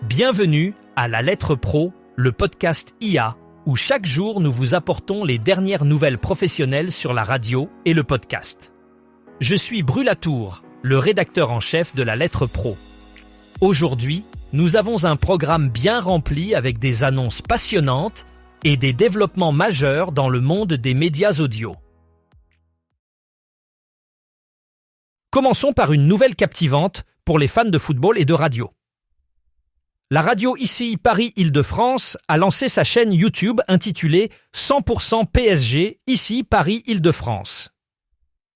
Bienvenue à La Lettre Pro, le podcast IA, où chaque jour nous vous apportons les dernières nouvelles professionnelles sur la radio et le podcast. Je suis Brulatour, le rédacteur en chef de La Lettre Pro. Aujourd'hui, nous avons un programme bien rempli avec des annonces passionnantes et des développements majeurs dans le monde des médias audio. Commençons par une nouvelle captivante pour les fans de football et de radio. La radio ICI Paris-Île-de-France a lancé sa chaîne YouTube intitulée 100% PSG ICI Paris-Île-de-France.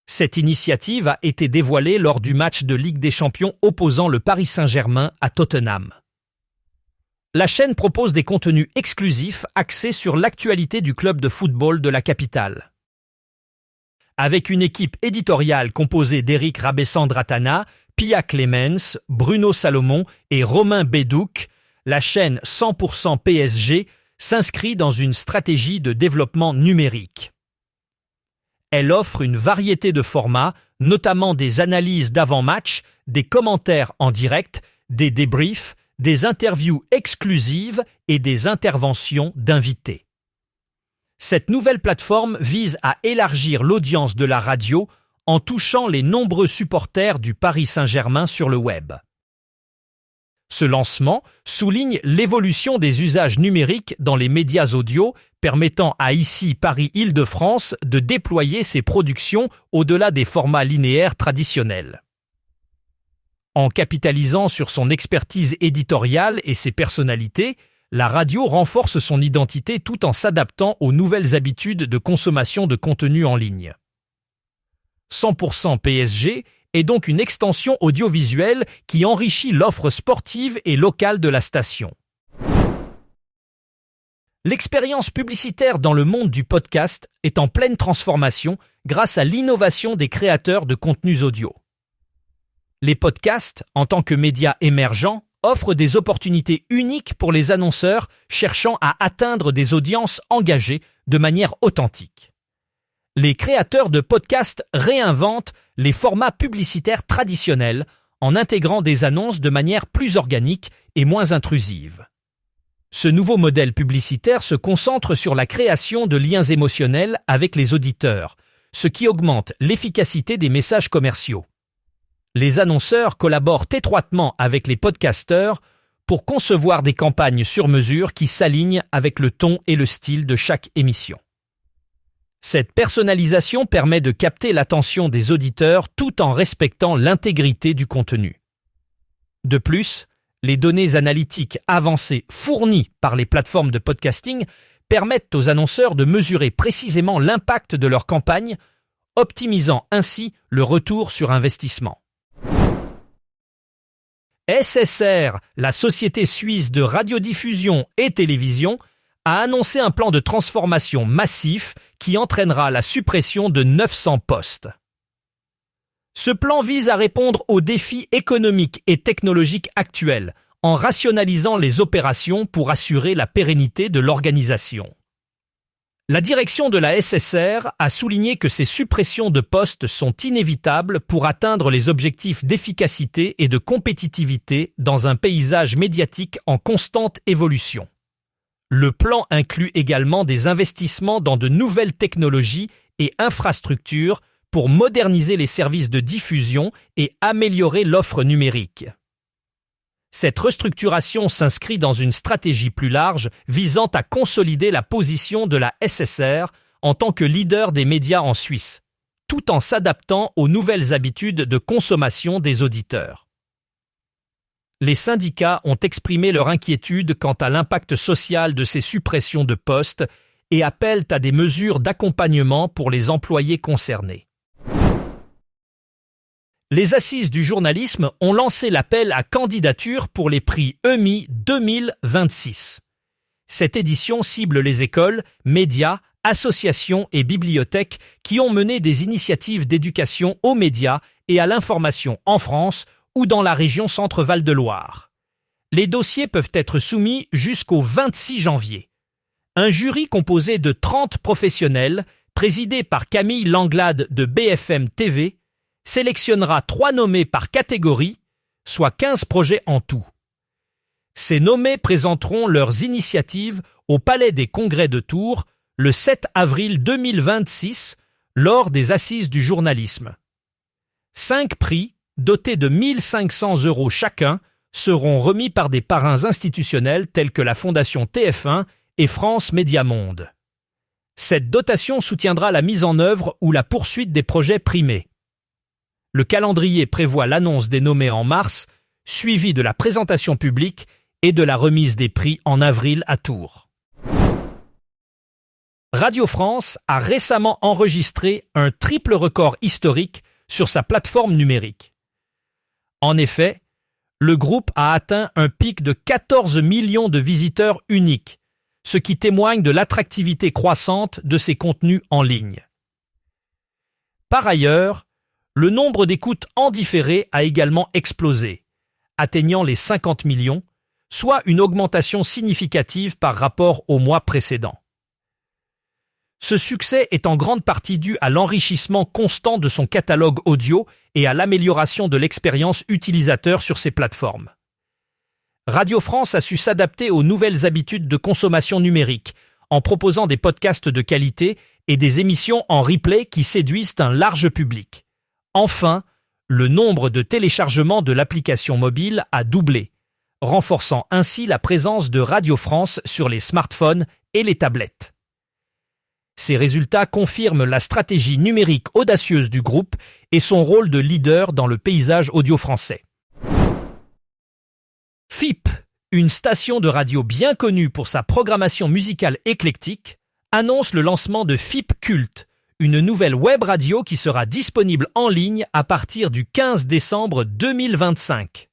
Cette initiative a été dévoilée lors du match de Ligue des Champions opposant le Paris Saint-Germain à Tottenham. La chaîne propose des contenus exclusifs axés sur l'actualité du club de football de la capitale. Avec une équipe éditoriale composée d'Éric Rabessandratana, Pia Clemens, Bruno Salomon et Romain Bédouc, la chaîne 100% PSG s'inscrit dans une stratégie de développement numérique. Elle offre une variété de formats, notamment des analyses d'avant-match, des commentaires en direct, des débriefs, des interviews exclusives et des interventions d'invités. Cette nouvelle plateforme vise à élargir l'audience de la radio en touchant les nombreux supporters du Paris Saint-Germain sur le web. Ce lancement souligne l'évolution des usages numériques dans les médias audio, permettant à ICI Paris-Île-de-France de déployer ses productions au-delà des formats linéaires traditionnels. En capitalisant sur son expertise éditoriale et ses personnalités, la radio renforce son identité tout en s'adaptant aux nouvelles habitudes de consommation de contenu en ligne. 100% PSG est donc une extension audiovisuelle qui enrichit l'offre sportive et locale de la station. L'expérience publicitaire dans le monde du podcast est en pleine transformation grâce à l'innovation des créateurs de contenus audio. Les podcasts, en tant que médias émergents, offrent des opportunités uniques pour les annonceurs cherchant à atteindre des audiences engagées de manière authentique. Les créateurs de podcasts réinventent les formats publicitaires traditionnels en intégrant des annonces de manière plus organique et moins intrusive. Ce nouveau modèle publicitaire se concentre sur la création de liens émotionnels avec les auditeurs, ce qui augmente l'efficacité des messages commerciaux. Les annonceurs collaborent étroitement avec les podcasteurs pour concevoir des campagnes sur mesure qui s'alignent avec le ton et le style de chaque émission. Cette personnalisation permet de capter l'attention des auditeurs tout en respectant l'intégrité du contenu. De plus, les données analytiques avancées fournies par les plateformes de podcasting permettent aux annonceurs de mesurer précisément l'impact de leur campagne, optimisant ainsi le retour sur investissement. SSR, la société suisse de radiodiffusion et télévision, a annoncé un plan de transformation massif qui entraînera la suppression de 900 postes. Ce plan vise à répondre aux défis économiques et technologiques actuels en rationalisant les opérations pour assurer la pérennité de l'organisation. La direction de la SSR a souligné que ces suppressions de postes sont inévitables pour atteindre les objectifs d'efficacité et de compétitivité dans un paysage médiatique en constante évolution. Le plan inclut également des investissements dans de nouvelles technologies et infrastructures pour moderniser les services de diffusion et améliorer l'offre numérique. Cette restructuration s'inscrit dans une stratégie plus large visant à consolider la position de la SSR en tant que leader des médias en Suisse, tout en s'adaptant aux nouvelles habitudes de consommation des auditeurs. Les syndicats ont exprimé leur inquiétude quant à l'impact social de ces suppressions de postes et appellent à des mesures d'accompagnement pour les employés concernés. Les Assises du journalisme ont lancé l'appel à candidature pour les prix EMI 2026. Cette édition cible les écoles, médias, associations et bibliothèques qui ont mené des initiatives d'éducation aux médias et à l'information en France ou dans la région Centre-Val de Loire. Les dossiers peuvent être soumis jusqu'au 26 janvier. Un jury composé de 30 professionnels, présidé par Camille Langlade de BFM TV, sélectionnera 3 nommés par catégorie, soit 15 projets en tout. Ces nommés présenteront leurs initiatives au Palais des Congrès de Tours le 7 avril 2026 lors des Assises du journalisme. 5 prix, dotés de 1 500 € chacun, seront remis par des parrains institutionnels tels que la Fondation TF1 et France Média Monde. Cette dotation soutiendra la mise en œuvre ou la poursuite des projets primés. Le calendrier prévoit l'annonce des nommés en mars, suivi de la présentation publique et de la remise des prix en avril à Tours. Radio France a récemment enregistré un triple record historique sur sa plateforme numérique. En effet, le groupe a atteint un pic de 14 millions de visiteurs uniques, ce qui témoigne de l'attractivité croissante de ses contenus en ligne. Par ailleurs, le nombre d'écoutes en différé a également explosé, atteignant les 50 millions, soit une augmentation significative par rapport au mois précédent. Ce succès est en grande partie dû à l'enrichissement constant de son catalogue audio et à l'amélioration de l'expérience utilisateur sur ses plateformes. Radio France a su s'adapter aux nouvelles habitudes de consommation numérique en proposant des podcasts de qualité et des émissions en replay qui séduisent un large public. Enfin, le nombre de téléchargements de l'application mobile a doublé, renforçant ainsi la présence de Radio France sur les smartphones et les tablettes. Ces résultats confirment la stratégie numérique audacieuse du groupe et son rôle de leader dans le paysage audio français. FIP, une station de radio bien connue pour sa programmation musicale éclectique, annonce le lancement de FIP Cult, une nouvelle web radio qui sera disponible en ligne à partir du 15 décembre 2025.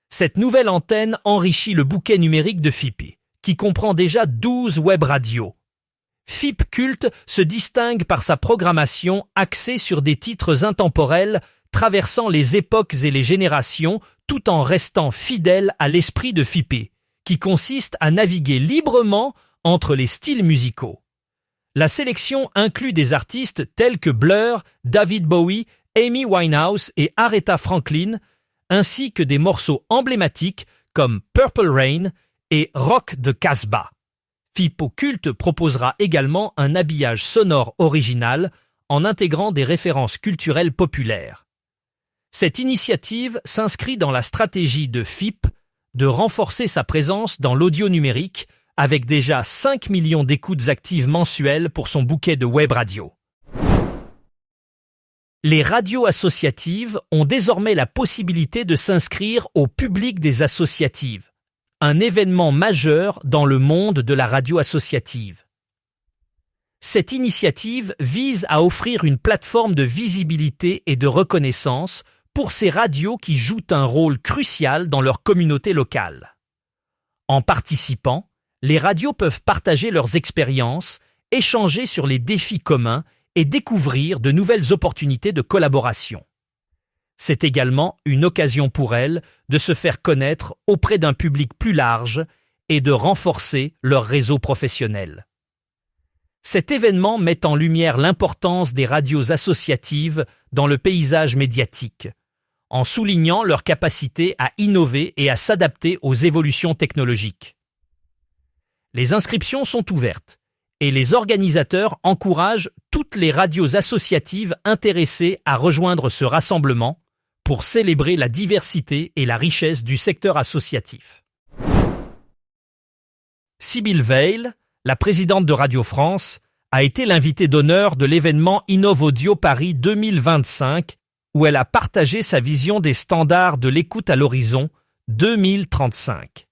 Cette nouvelle antenne enrichit le bouquet numérique de FIP, qui comprend déjà 12 web radios. FIP Cult se distingue par sa programmation axée sur des titres intemporels traversant les époques et les générations tout en restant fidèle à l'esprit de FIP, qui consiste à naviguer librement entre les styles musicaux. La sélection inclut des artistes tels que Blur, David Bowie, Amy Winehouse et Aretha Franklin, ainsi que des morceaux emblématiques comme Purple Rain et Rock de Casbah. FIP Cult proposera également un habillage sonore original en intégrant des références culturelles populaires. Cette initiative s'inscrit dans la stratégie de FIP de renforcer sa présence dans l'audio numérique avec déjà 5 millions d'écoutes actives mensuelles pour son bouquet de web radio. Les radios associatives ont désormais la possibilité de s'inscrire au public des associatives, un événement majeur dans le monde de la radio associative. Cette initiative vise à offrir une plateforme de visibilité et de reconnaissance pour ces radios qui jouent un rôle crucial dans leur communauté locale. En participant, les radios peuvent partager leurs expériences, échanger sur les défis communs et découvrir de nouvelles opportunités de collaboration. C'est également une occasion pour elles de se faire connaître auprès d'un public plus large et de renforcer leur réseau professionnel. Cet événement met en lumière l'importance des radios associatives dans le paysage médiatique, en soulignant leur capacité à innover et à s'adapter aux évolutions technologiques. Les inscriptions sont ouvertes et les organisateurs encouragent toutes les radios associatives intéressées à rejoindre ce rassemblement pour célébrer la diversité et la richesse du secteur associatif. Sybille Veil, la présidente de Radio France, a été l'invitée d'honneur de l'événement Innov Audio Paris 2025, où elle a partagé sa vision des standards de l'écoute à l'horizon 2035.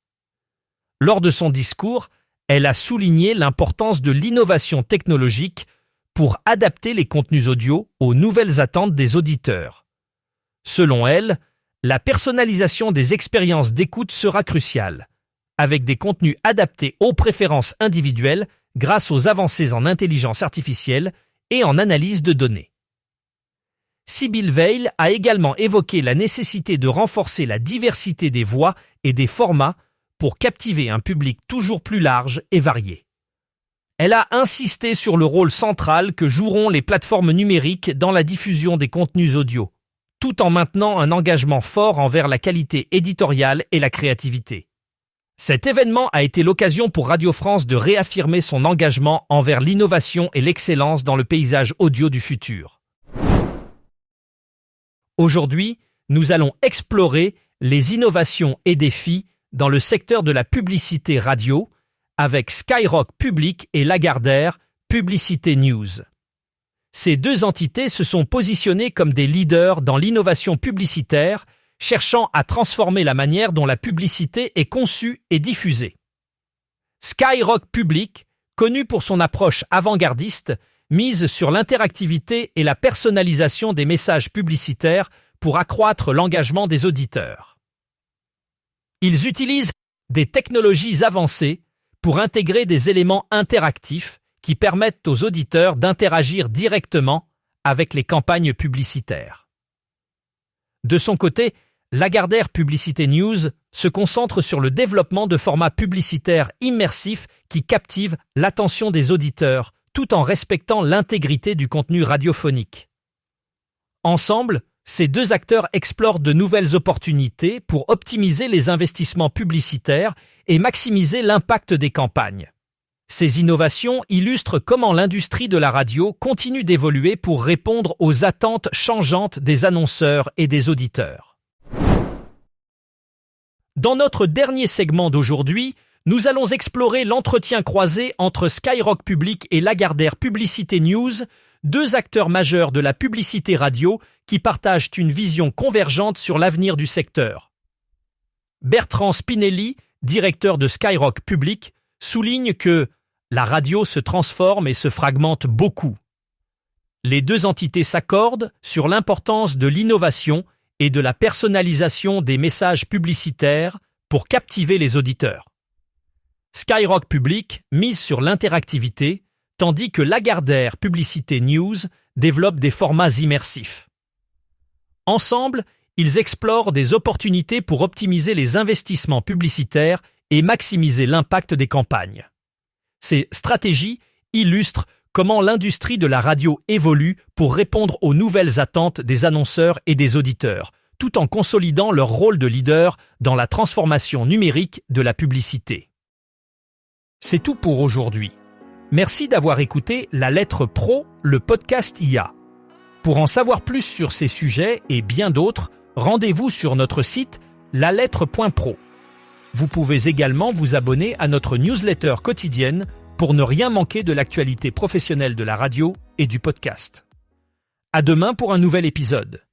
Lors de son discours, elle a souligné l'importance de l'innovation technologique pour adapter les contenus audio aux nouvelles attentes des auditeurs. Selon elle, la personnalisation des expériences d'écoute sera cruciale, avec des contenus adaptés aux préférences individuelles grâce aux avancées en intelligence artificielle et en analyse de données. Sybille Veil a également évoqué la nécessité de renforcer la diversité des voix et des formats pour captiver un public toujours plus large et varié. Elle a insisté sur le rôle central que joueront les plateformes numériques dans la diffusion des contenus audio, tout en maintenant un engagement fort envers la qualité éditoriale et la créativité. Cet événement a été l'occasion pour Radio France de réaffirmer son engagement envers l'innovation et l'excellence dans le paysage audio du futur. Aujourd'hui, nous allons explorer les innovations et défis dans le secteur de la publicité radio avec Skyrock Public et Lagardère Publicité News. Ces deux entités se sont positionnées comme des leaders dans l'innovation publicitaire, cherchant à transformer la manière dont la publicité est conçue et diffusée. Skyrock Public, connu pour son approche avant-gardiste, mise sur l'interactivité et la personnalisation des messages publicitaires pour accroître l'engagement des auditeurs. Ils utilisent des technologies avancées pour intégrer des éléments interactifs qui permettent aux auditeurs d'interagir directement avec les campagnes publicitaires. De son côté, Lagardère Publicité News se concentre sur le développement de formats publicitaires immersifs qui captivent l'attention des auditeurs tout en respectant l'intégrité du contenu radiophonique. Ensemble, ces deux acteurs explorent de nouvelles opportunités pour optimiser les investissements publicitaires et maximiser l'impact des campagnes. Ces innovations illustrent comment l'industrie de la radio continue d'évoluer pour répondre aux attentes changeantes des annonceurs et des auditeurs. Dans notre dernier segment d'aujourd'hui, nous allons explorer l'entretien croisé entre Skyrock Public et Lagardère Publicité News, deux acteurs majeurs de la publicité radio qui partagent une vision convergente sur l'avenir du secteur. Bertrand Spinelli, directeur de Skyrock Public, souligne que la radio se transforme et se fragmente beaucoup. Les deux entités s'accordent sur l'importance de l'innovation et de la personnalisation des messages publicitaires pour captiver les auditeurs. Skyrock Public mise sur l'interactivité, tandis que Lagardère Publicité News développe des formats immersifs. Ensemble, ils explorent des opportunités pour optimiser les investissements publicitaires et maximiser l'impact des campagnes. Ces stratégies illustrent comment l'industrie de la radio évolue pour répondre aux nouvelles attentes des annonceurs et des auditeurs, tout en consolidant leur rôle de leader dans la transformation numérique de la publicité. C'est tout pour aujourd'hui. Merci d'avoir écouté La Lettre Pro, le podcast IA. Pour en savoir plus sur ces sujets et bien d'autres, rendez-vous sur notre site lalettre.pro. Vous pouvez également vous abonner à notre newsletter quotidienne pour ne rien manquer de l'actualité professionnelle de la radio et du podcast. À demain pour un nouvel épisode.